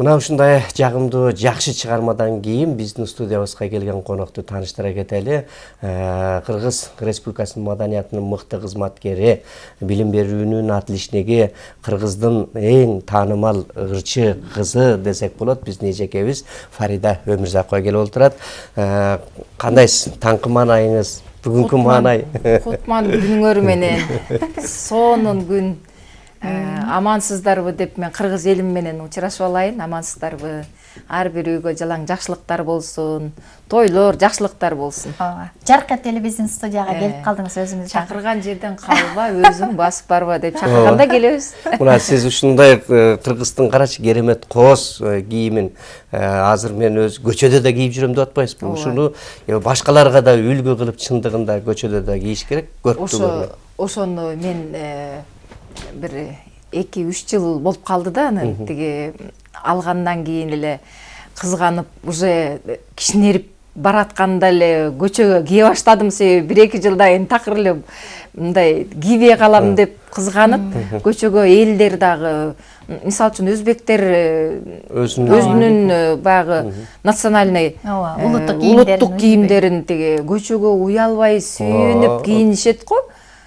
Мына ушундай жагымдуу жакшы чыгармадан кийин биздин студиябызга келген конокту тааныштыра кетели. Кыргыз Республикасынын маданиятынын мыкты кызматкери, билим берүүнүн отличниги, Кыргыздын эң таанымал ырчы кызы десек болот. Биздин эжекебиз Фарида Өмүрзакова келип отурат. Кандайсыз? Таңкы маанайыңыз? Бүгүнкү маанай? Кутман күнүңөр менен сонун күн. Амансыздарбы деп мен кыргыз элим менен учурашып алайын. Амансыздарбы? Ар бир үйгө жалаң жакшылыктар болсун, тойлор, жакшылыктар болсун. Жаркат телевизион студияга келип калдыңыз өзүңүз. Чакырган жерден калба, өзүң басып барба деп чакырганда келебиз. Мына сиз ушундай Кыргыздын карачы керемет кооз кийимин азыр мен өз көчөдө да кийип жүрөм деп атпайсызбы? Ушуну башкаларга да үлгү кылып чындыгында көчөдө да кийиш керек. Ошону мен бир 2-3 жыл болуп калды да, анан тиги алгандан кийин эле кызганып, уже кичинерип баратканда эле көчөгө кие баштадым. Себеби 1-2 жылдан кийин такыр эле мындай кийбей калам деп кызганып, көчөгө элдер дагы, мисалы үчүн өзбектер өзүнүн баягы национальный улуттук кийимдерин тиги көчөгө уялбай сүйүнүп кийинишет го.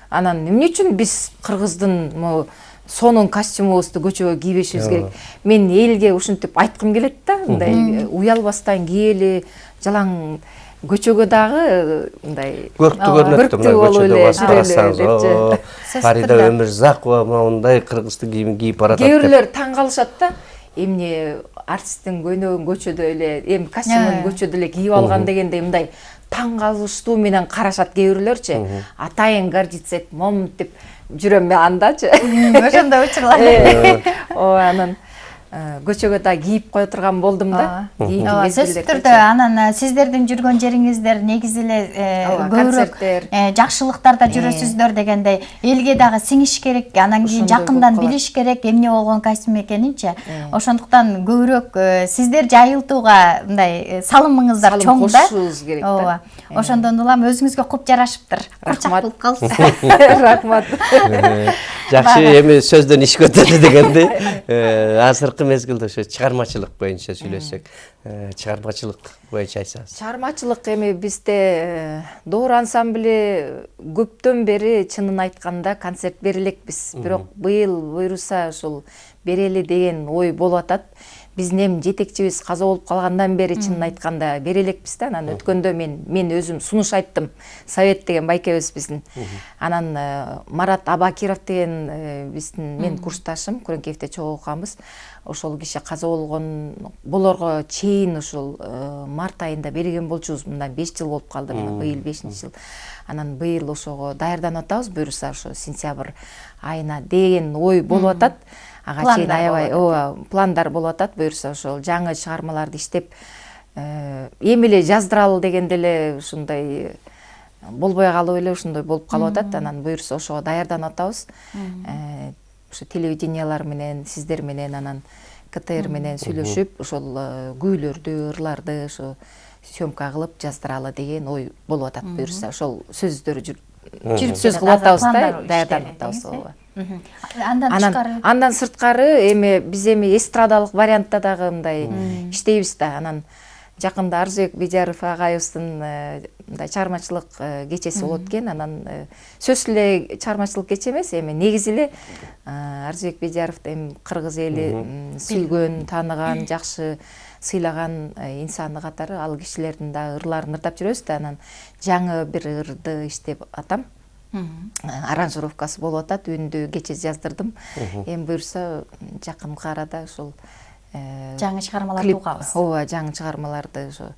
Анан эмне үчүн биз кыргыздын сонун костюмубузду көчөгө кийбешибиз керек? Мен элге ушинтип айткым келет да, мындай уялбастан кийели, жалаң көчөгө дагы мындай көрктүү көрүнөт да, көчөдө басып барсаңыз. Фарида Өмүрзакова мындай кыргыздын кийимин кийип барат. Кээ бирлер таң калышат да, эмне артисттин көйнөгүн көчөдө эле, костюмун көчөдө эле кийип алган дегенде мындай таң калыштуу менен карашат кээ бирлерчи. Атайын гордиться этип, мом деп жүрөм мен андачы. Ошондой учурлар. Анан көчөгө да кийип кое турган болдум да. Сөзсүз түрдө анан сиздердин жүргөн жериңиздер негизи эле көбүрөөк жакшылыктарда жүрөсүздөр дегендей, элге дагы сиңиш керек, анан кийин жакындан билиш керек эмне болгон костюм экенинчи. Ошондуктан көбүрөөк сиздер жайылтууга мындай салымыңыздар чоң да. Кошушубуз керек да. Ошондон улам өзүңүзгө куп жарашыптыр. Курчак болуп калсын. Рахмат. Жакшы, эми сөздөн иш көтөрдү дегендей. Азыркы мезгилде ошо чыгармачылык боюнча сүйлөшсөк, чыгармачылык боюнча айтсаңыз. Чыгармачылык эми бизде доор ансамбли көптөн бери чынын айтканда концерт бере элекпиз. Бирок быйыл буйруса ушул берели деген ой болуп атат. Биздин эми жетекчибиз каза болуп калгандан бери чынын айтканда бере элекпиз да. Анан өткөндө мен өзүм сунуш айттым. Совет деген байкебиз биздин. Анан Марат Абакиров деген биздин мен курсташым, Күрөңкеевде чогуу окуганбыз. Ошол киши каза болорго чейин ушул март айында берген болчубуз. Мындан 5 жыл болуп калды, быйыл 5-жыл. Анан быйыл ошого даярданып атабыз, буюрса ошо сентябрь айына деген ой болуп атат. Ага чейин аябай пландар болуп атат. Буюрса ошол жаңы чыгармаларды иштеп эми эле жаздыралы дегенде эле ушундай болбой калып эле ушундай болуп калып атат. Анан буюрса ошого даярданып атабыз. Ошо телевидениялар менен, сиздер менен, анан ЭлТР менен сүйлөшүп, ошол күүлөрдү, ырларды ошо съемка кылып жаздыралы деген ой болуп атат. Буюрса ошол сөздөр сөз кылып атабыз да, даярданып атабыз. Андан сырткары эми биз эми эстрадалык вариантта дагы мындай иштейбиз да. Анан жакында Арзыбек Бедяров агайыбыздын мындай чыгармачылык кечеси болот экен. Анан сөзсүз эле чыгармачылык кече эмес, эми негизи эле Арзыбек Бедяров эми кыргыз эли сүйгөн, тааныган, жакшы сыйлаган инсаны катары ал кишилердин да ырларын ырдап жүрөбүз да. Анан жаңы бир ырды иштеп атам. Аранжировкасы болуп атат, үндү кече жаздырдым. Эми буюрса жакынкы арада ушул жаңы чыгармаларды угабыз. Ооба, жаңы чыгармаларды ошо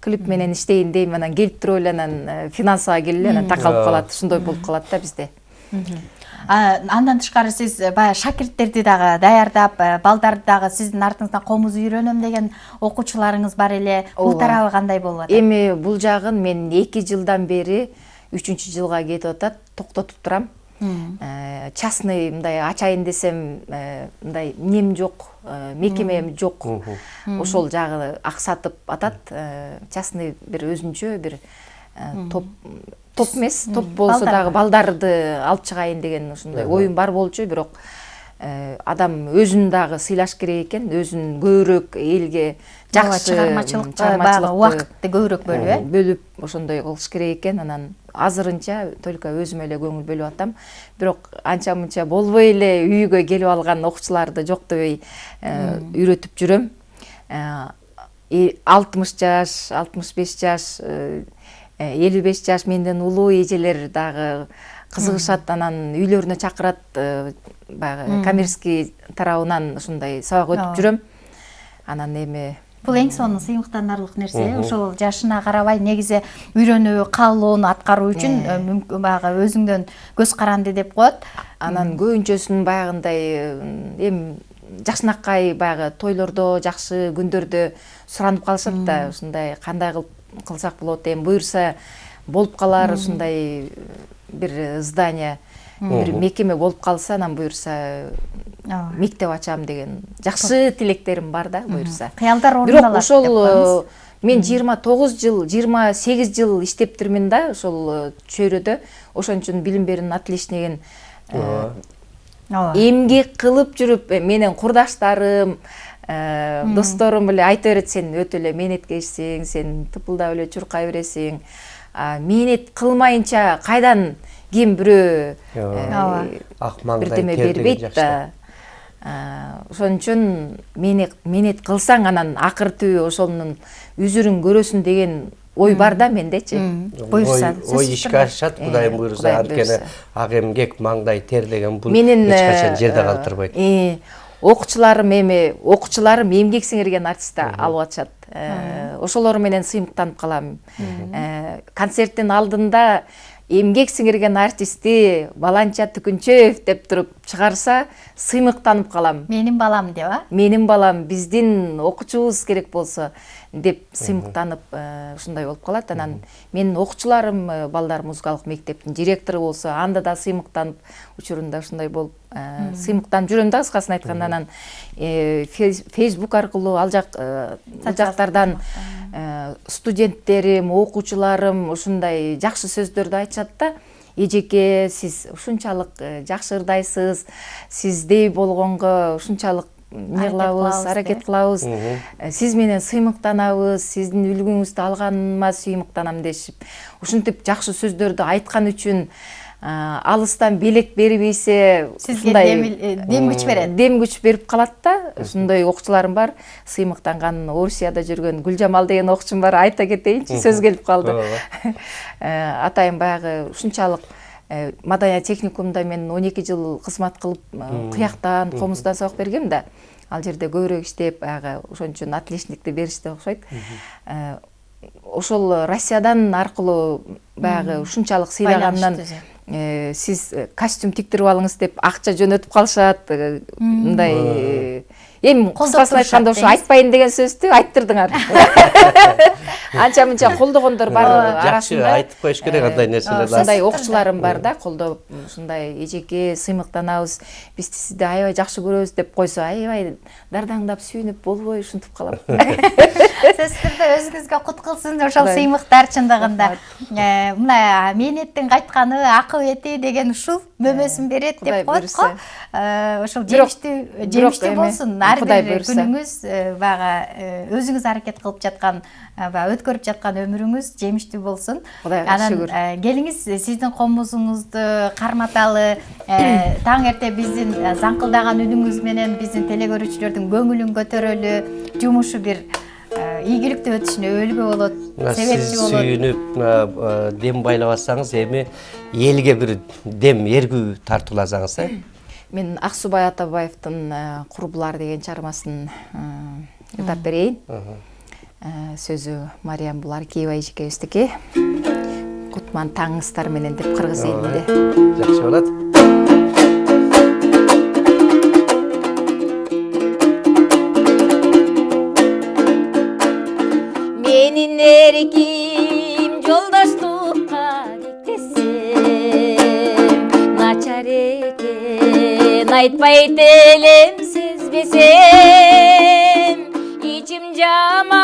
клип менен иштейин дейм, анан келип туруп эле анан финансыга келип анан такалып калат. Ушундай болуп калат да бизде. Андан тышкары сиз баягы шакирттерди дагы даярдап, балдарды дагы сиздин артыңыздан комуз үйрөнөм деген окуучуларыңыз бар эле. Бул тарабы кандай болуп атат? Эми бул жагын мен 2 жылдан бери 3-чү жылга кетип атат, токтотуп турам. Частный мындай ачайын десем, мындай нем жок, мекемем жок. Ошол жагы аксатып атат. Частный бир өзүнчө бир топ эмес, топ болсо дагы балдарды алып чыгайын деген ушундай оюм бар болчу, бирок адам өзүн дагы сыйлаш керек экен, өзүн көбүрөөк элге жакшы чыгармачылыкка багы убакытты көбүрөөк бөлүп ошондой кылыш керек экен. Анан азырынча только өзүмө эле көңүл бөлүп атам. Бирок анча мынча болбой эле үйгө келип алган окуучуларды жоктобой үйрөтүп жүрөм. 60 жаш, 65 жаш, 55 жаш менден улуу эжелер дагы кызыгышат, анан үйлөрүнө чакырат, баягы коммерческий тарабынан ушундай сабак өтүп жүрөм. Анан эми бул эң сонун сыймыктанарлык нерсе. Ошол жашына карабай негизи үйрөнүү каалоону аткаруу үчүн баягы өзүңдөн көз каранды деп коет. Анан көбүнчөсүн баягындай эми жакшынакай баягы тойлордо, жакшы күндөрдө суранып калышат да, ушундай кандай кылсак болот, эми буюрса болуп калар, ушундай бир здание, бир мекеме болуп калса, анан буюрса мектеп ачам деген жакшы тилектерим бар да, буюрса. Кыялдар орундалат. Бирок ошол мен 29 жыл, 28 жыл иштептирмин да, ошол чөйрөдө. Ошон үчүн билим берүүнүн отличниген эмгек кылып жүрүп, менен курдаштарым, досторум эле айта берет, сен өтө эле мээнеткечсиң, сен тыпылдап эле чуркай бересиң. Мээнет кылмайынча кайдан ким бирөө бирдеме бербейт да. Ошон үчүн мээнет кылсаң, анан акыр түбү ошонун үзүрүн көрөсүн деген ой бар да мендечи. Буюрса ой ишке ашат, Кудайым буюрса. Анткени ак эмгек, маңдай тер деген бул эч качан жерде калтырбайт. Окуучуларым эмгек сиңирген артистти алып атышат. Ошолор менен сыймыктанып калам. Концерттин алдында эмгек сиңирген артисти Баланча Түкүнчөев деп туруп чыгарса, сыймыктанып калам. Менин балам деп, Менин балам, биздин окуучубуз керек болсо деп сыймыктанып ушундай болуп калат. Анан менин окуучуларым балдар музыкалык мектептин директору болсо, анда да сыймыктанып, учурунда ушундай болуп сыймыктанып жүрөм да, кыскасын айтканда. Анан Facebook аркылуу ал жактардан студенттерим, окуучуларым ушундай жакшы сөздөрдү айтышат да. Эжеке, сиз ушунчалык жакшы ырдайсыз, сиздей болгонго ушунчалык не кылабыз, аракет кылабыз, сиз менен сыймыктанабыз, сиздин үлгүңүздү алганыма сыймыктанам дешип, ушинтип жакшы сөздөрдү айткан үчүн алыстан белек бербейсе, сизге дем күч берет. Дем күч берип калат да. Ушундай окуучуларым бар. Сыймыктанган Орусияда жүргөн Гүлжамал деген окуучум бар. Айта кетейинчи, сөз келип калды. Атайым баягы ушунчалык маданият техникумда мен 12 жыл кызмат кылып, кыяктан, комуздан сабак бергем да. Ал жерде көбүрөөк иштеп, баягы ошон үчүн отличникти беришти окшойт. Ошол Россиядан аркылуу баягы ушунчалык сыйлагандан сиз костюм тиктирип алыңыз деп акча жөнөтүп калышат. Мындай эми кыскасын айтканда ошо айтпайын деген сөздү айттырдыңар. Анча мынча колдогондор бар арасында. Жакшы айтып коюш керек андай нерселерди. Ушундай окуучуларым бар да, колдоп, ушундай эжеке сыймыктанабыз, биз сизди аябай жакшы көрөбүз деп койсо, аябай дардаңдап сүйүнүп болбой ушинтип калам. Сөзсүз түрдө өзүңүзгө кут кылсын ошол сыймыктар чындыгында. Мына мээнеттин кайтканы, акыбети деген ушул мөмөсүн берет деп коет го. Ошол жемиштүү болсун. Ар бир күнүңүз баягы өзүңүз аракет кылып жаткан, өткөрүп жаткан өмүрүңүз жемиштүү болсун. Анан келиңиз сиздин комузуңузду карматалы, таң эрте биздин заңкылдаган үнүңүз менен биздин телекөрүүчүлөрдүн көңүлүн көтөрөлү, жумушу бир ийгиликтүү өтүшүнө өбөлгө болот, себепчи болот. Сиз сүйүнүп дем байлабасаңыз, эми элге бир дем эргүү тартууласаңыз, Мен Аксубай Атабаевдин Курбулар деген чыгармасын ырдап берейин. Сөзү Мариям Буларкиева эжекебиздики. Кутман таңыңыздар менен деп кыргыз элинде. Жакшы болот. Менин эрким жолдоштукка тиктесем, начар экен айтпайт элем сезбесем, ичим жаман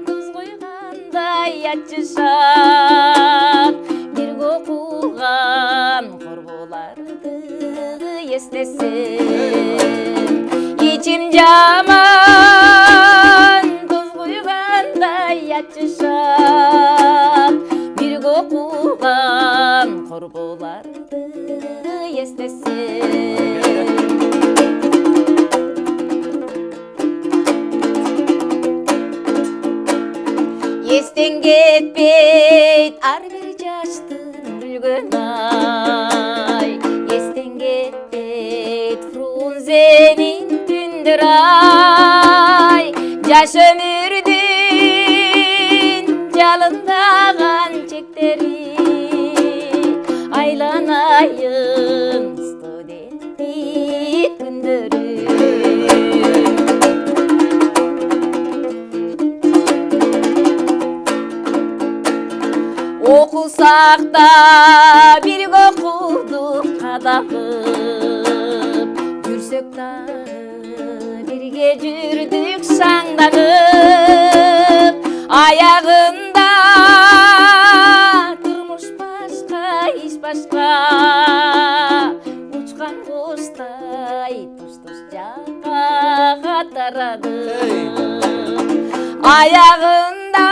туз койгандай ачышат, бирге окуган корбуларды эс корголарды эстесем. Естен кетпейт ар бир жаштын күлгөн ай, естен кетпейт Фрунзенин түндөр ай, жаш өмүрдүн жалындаган чектери, айланайын студенттик күндөрү. Окусак да бирге окудук кадагып, жүрсөк дагы бирге жүрдүк шаңдагып, аягында турмуш башка, иш башка, учкан куштай туш-туш жакка катарады. Аягында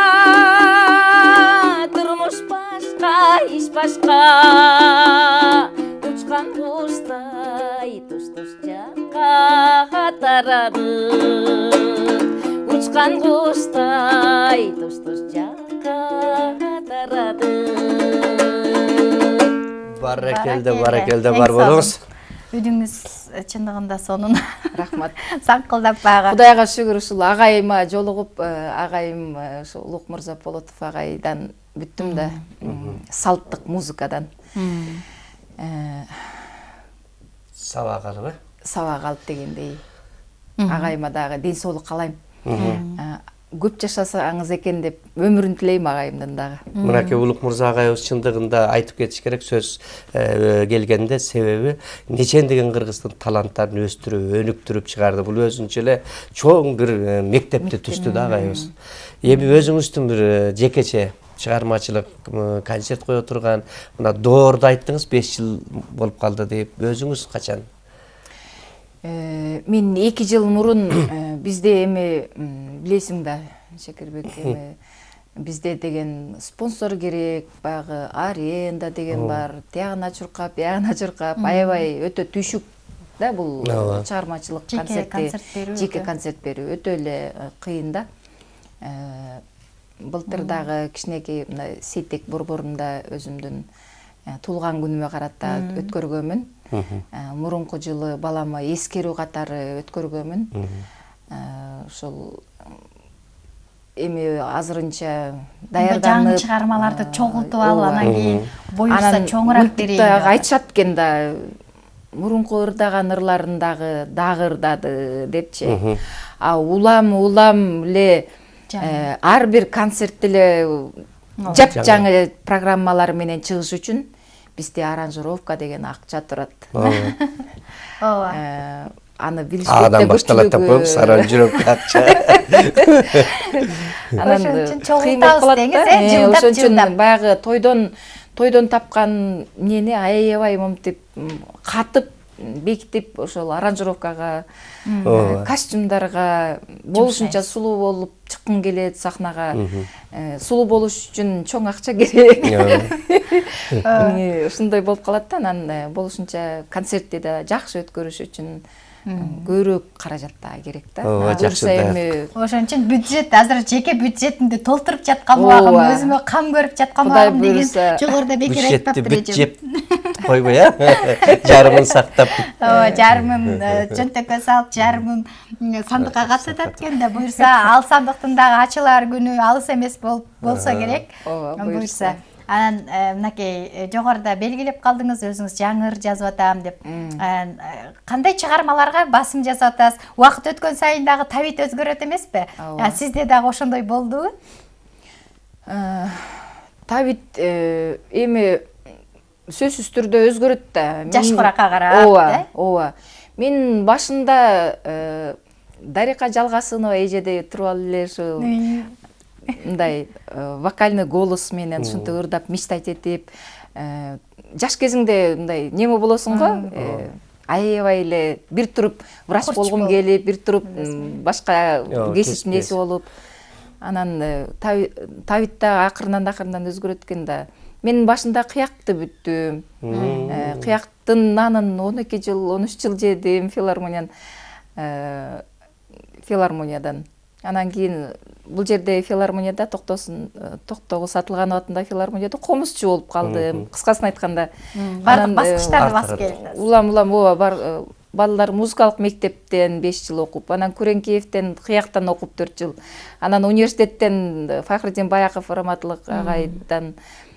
турмуш башка, иш башка, учкан куштай туш-туш жакка катарады. Учкан куштай туш-туш жакка катарады. Баракелде, бар болуңуз. Үдүңүз чындыгында сонун. Рахмат. Саңкылдап бага. Кудайга шүгүр, ушул агайыма жолугуп, агайым ушул Улук Мырза Полотов агайдан бүттүм да, салттык музыкадан. Саба калыбы? Саба калып дегендей. Агайыма дагы ден соолук каалайм. Көп жашасаңыз экен деп өмүрүн тилейм агайымдын дагы. Мынакей Улук Мырза агайыбыз чындыгында айтып кетиш керек, сөз келгенде, себеби нечендеген кыргыздын таланттарын өстүрүп, өнүктүрүп чыгарды. Бул өзүнчө эле чоң бир мектепти түздү да агайыбыз. Эми өзүңүздүн бир жекече чыгармачылык концерт кое турган, мына доорду айттыңыз, 5 жыл болуп калды деп. Өзүңүз качан? Мен 2 жыл мурун бизде эми билесиң да, Шекербек, эми бизде деген спонсор керек, баягы аренда деген бар, тиягына чуркап, биягына чуркап, аябай өтө түшүк да бул чыгармачылык жеке концерт берүү өтө эле кыйын да. Былтыр дагы кичинекей мына Сейтек борборунда өзүмдүн туулган күнүмө карата өткөргөмүн. Мурунку жылы балама эскерүү катары өткөргөмүн. Ошол эми азырынча даярданып, жаңы чыгармаларды чогултуп алып, анан кийин буюрса чоңураак берейин деп айтышат экен да. Мурунку ырдаган ырларындагы дагы ырдады депчи. Улам эле ар бир концерт эле жапжаңы программалар менен чыгыш үчүн бизде аранжировка деген акча турат. Аны билишпейт да Адан башталат да коебуз, аранжировка акча. Анан чогултабыз деңиз, ошон үчүн баягы тойдон тапкан эмнени аябай момтип катып бекитип, ошол аранжировкага, костюмдарга болушунча сулуу болуп чыккың келет сахнага. Сулуу болуш үчүн чоң акча керек. Ушундай болуп калат да, анан болушунча концертти да жакшы өткөрүш үчүн көбүрөөк каражат да керек да. Ошон үчүн бюджет, азыр жеке бюджетимди толтуруп жаткан убагым, өзүмө кам көрүп жаткан убагым деген жогоруда бекер айтпаптыр эжем. Койбой, жарымын сактап. Жарымын чөнтөккө салып, жарымын сандыкка каттатат экен да, буюрса ал сандыктын дагы ачылар күнү алыс эмес болсо керек. Буюрса анан мынакей жогоруда белгилеп калдыңыз, өзүңүз жаңы ыр жазып атам деп. Кандай чыгармаларга басым жасап атасыз? Убакыт өткөн сайын дагы табит өзгөрөт эмеспи? Сизде дагы ошондой болдубу? Табит эми сөзсүз түрдө өзгөрөт да. Жашкыракка карап, ооба. Мен башында Дарика Жалгасынова эжеде туруп алып эле ушул мындай вокальный голос менен ушинтип ырдап мечтать этип, жаш кезиңде мындай неме болосуң го, аябай эле бир туруп врач болгум келип, бир туруп башка кесип неси болуп, анан табитта акырынан өзгөрөт экен да. Мен башында кыякты бүттүм. Кыяктын анын 12 жыл, 13 жыл жедим филармониядан. Анан кийин бул жерде филармонияда Токтогул Сатылганов атындагы филармонияда комузчу болуп калдым. Кыскасын айтканда, бардык баскычтарды басып келдиңиз. Улам ооба, балдар музыкалык мектептен 5 жыл окуп, анан Күреңкиевден кыяктан окуп 4 жыл. Анан университеттен Фахриддин Баяков Раматылык агайдан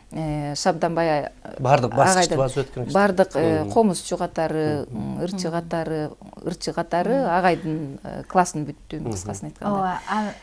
Шабданбай бардык баскычты басып өткөн. Бардык комузчу катары, ырчы катары агайдын классын бүттүм, кыскасын айтканда.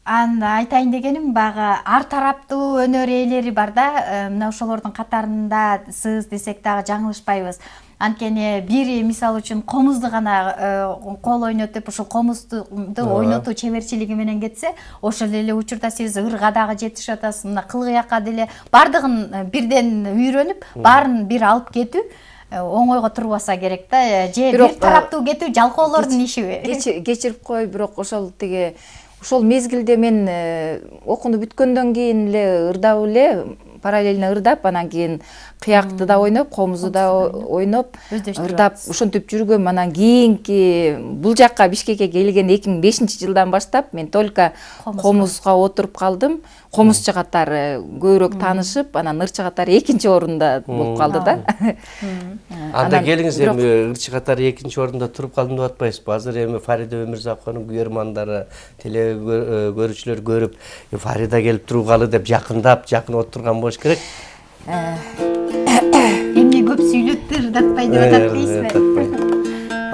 Анда айтайын дегеним, бага ар тараптуу өнөр ээлери бар да, мына ошолордун катарында сыз десек дагы жаңылышпайбыз. Анткени бири мисалы үчүн комузду гана кол ойнотуп, ошол комузду ойнотуу чеберчилиги менен кетсе, ошол эле учурда сиз ырга дагы жетишип атасыз, мына кылгыякка деле бардыгын бирден үйрөнүп, баарын бир алып кетүү оңойго турбаса керек да. Же бир тараптуу кетүү жалкоолордун ишиби? Кечирип кой, бирок ошол мезгилде мен окууну бүткөндөн кийин эле ырдап эле, параллельно ырдап, анан кийин кыякты да ойноп, комузду да ойноп, ырдап ошентип жүргөм. Анан кийинки бул жакка Бишкекке келген 2005-жылдан баштап мен только комузга отуруп калдым. Комузчу катары көбүрөөк таанышып, анан ырчы катары экинчи орунда болуп калды да. Анда келиңиз, эми ырчы катары экинчи орунда туруп калдым деп атпайсызбы? Азыр эми Фарида Өмүрзакованын күйөрмандары, теле көрүүчүлөр көрүп, Фарида келип тургалы деп жакын отурган болуш керек. Эмне көп сүйлөттү, ырдатпай деп атат дейсизби?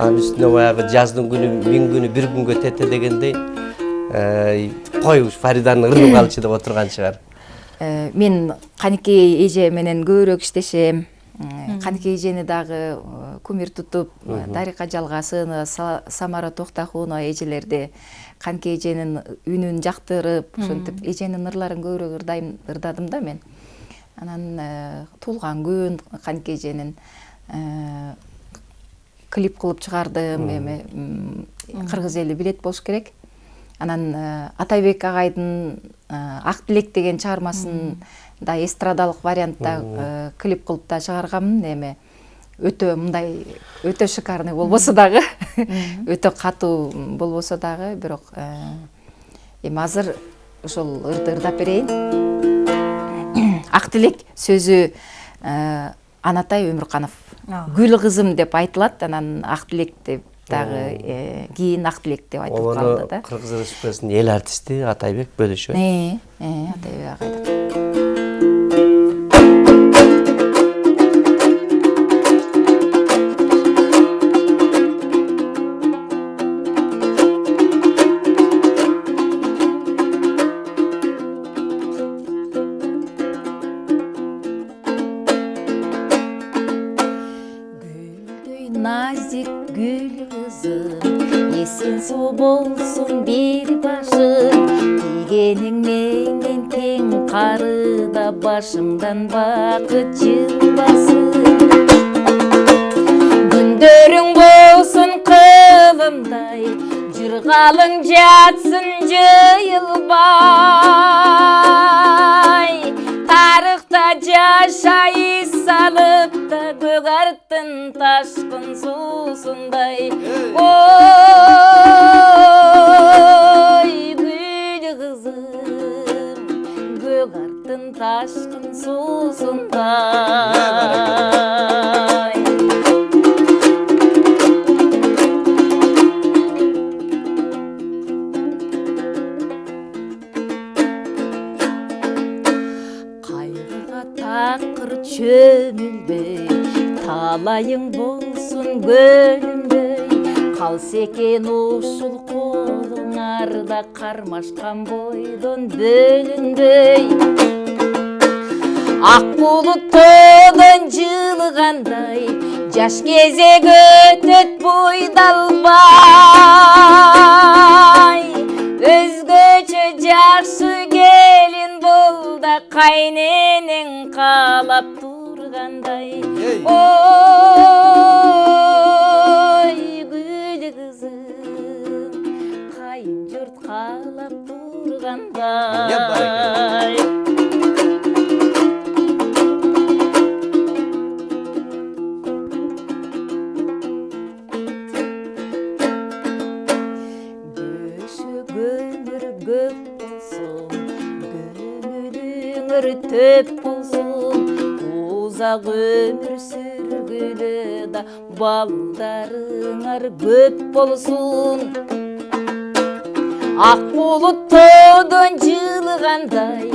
Анын үстүнө баягы жаздын күнү 1000 күнү бир күнгө тете дегендей, кой Фариданы ырдап алчы деп отурган чыгар. Мен Каникей эже менен көбүрөөк иштешем. Каникей эжени дагы кумир тутуп, Дарика Жалгасынова, Самара Токтахунова эжелерди Каникей эженин үнүн жактырып, ошентип эженин ырларын көбүрөөк ырдадым да мен. Анан туулган күн Каникей эженин клип кылып чыгардым, эми кыргыз эли билет болуш керек. Анан Атайбек агайдын Ак тилек деген чыгармасын да эстрадалык вариантта клип кылып да чыгарганмын. Эми өтө шикарный болбосо дагы, өтө катуу болбосо дагы, бирок эми азыр ошол ырдап берейин. Ак тилек сөзү Анатай Өмүрканов. Гүл кызым деп айтылат, анан Ак тилек деп дагы кийин Ак тилек деп айтылып калды да. Кыргыз Республикасынын эл артисти Атайбек бөлүшөт. Атайбек агайдык. Nazik gül kızım, esen su bolsun bir başın. Degeniң менен тең карыда башымдан бакыт жылбасын. Күндөрүң болсун кылымдай, жыргалың жатсын жыйылбай. Тарыхта жашай салып да көгарттын ташкын суусундай. Ой, гүл кызым, көгарттын ташкын суусундай. Такыр чөмүлбөй, талайың болсун көлүмбөй. Калса экен ушул колуңарда кармашкан бойдон бөлүнбөй. Ак булуттон жылыгандай, жаш кезек өтөт буйдалбай. Өзгөчө жакшы келин бол да кайненең каалап тургандай. Ой, гүл кызым, кайын журт каалап тургандай. болсун, узак өмүр сүргүлө да балдарыңар көп болсун. Ак булут тоодон жылгандай,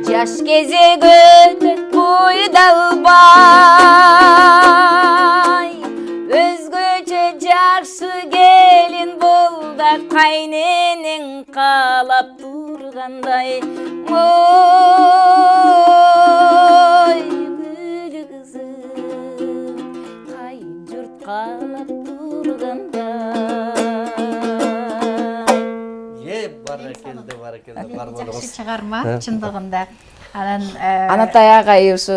жаш кезек өтөт бойдалбай. Өзгөчө жакшы келин бол да кайненең каалап тургандай. Ой, гүл кызым, кайын журт каалап тургандай. Жакшы чыгарма чындыгында. Анатай агай ушу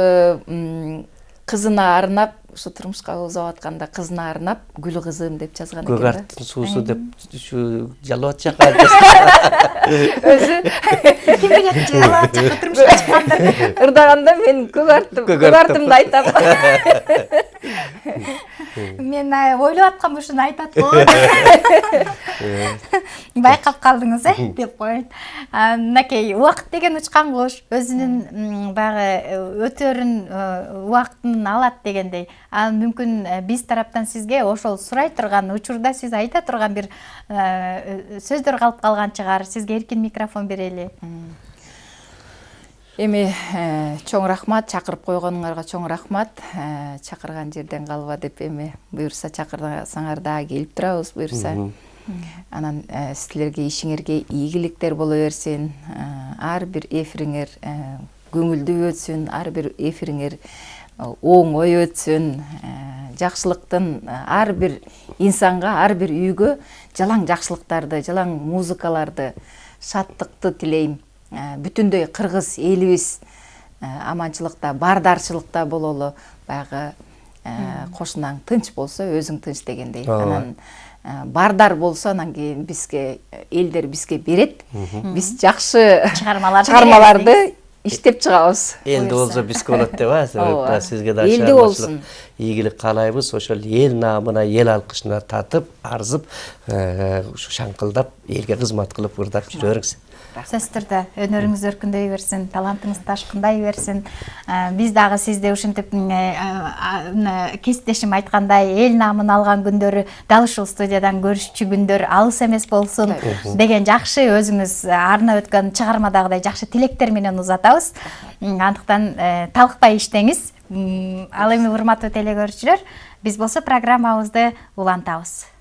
кызына арнап, ушу турмушка узап атканда кызына арнап гүл кызым деп жазган экен. Көк арттын суусу деп ушу жалап атчакка. Өзү Ким билет жалап чакка турмушка чыккандар. ырдаганда мен көк артымды айтам. Мен ойлоп аткам ушуну айтат го. Байкап калдыңыз деп коет. Мынакей убакыт деген учкан кош, өзүнүн багы өтөрүн убактын алат дегендей. Мүмкүн биз тараптан сизге ошол сурай турган учурда сиз айта турган бир сөздөр калып калган чыгар. Сизге эркин микрофон берели. Эми чоң рахмат, чакырып койгонуңарга чоң рахмат. Чакырган жерден калба деп эми буюрса чакырсаңар дагы келип турабыз буюрса. Анан силерге ишиңерге ийгиликтер боло берсин. Ар бир эфириңер көңүлдүү өтсүн, ар бир эфириңер оңой өтсүн. Жакшылыктын ар бир инсанга, ар бир үйгө жалаң жакшылыктарды, жалаң музыкаларды, шаттыкты тилейм. Бүтүндөй кыргыз элибиз аманчылыкта, бардарчылыкта бололу. Баягы кошунаң тынч болсо, өзүң тынч дегендей. Анан бардар болсо, анан кийин бизге элдер бизге берет. Биз жакшы чыгармаларды иштеп чыгабыз. Элди болсо бизге болот деп атат. Сизге да элди болсун. Ийгилик каалайбыз. Ошол эл наамына, эл алкышына татып, арзып, ушу шаңкылдап, элге кызмат кылып ырдап жүрөбүз. Сөз түрдө өнөрүңүз өркүндөй берсин, талантыңыз ташкындай берсин. Биз дагы сизде ушинтип кесиптешим айткандай эл наамын алган күндөрү дал ушул студиядан көрүшчү күндөр алыс эмес болсун деген жакшы өзүңүз арнап өткөн чыгармадагыдай жакшы тилектер менен узатабыз. Андыктан талкпай иштеңиз. Ал эми урматтуу телекөрүүчүлөр, биз болсо программабызды улантабыз.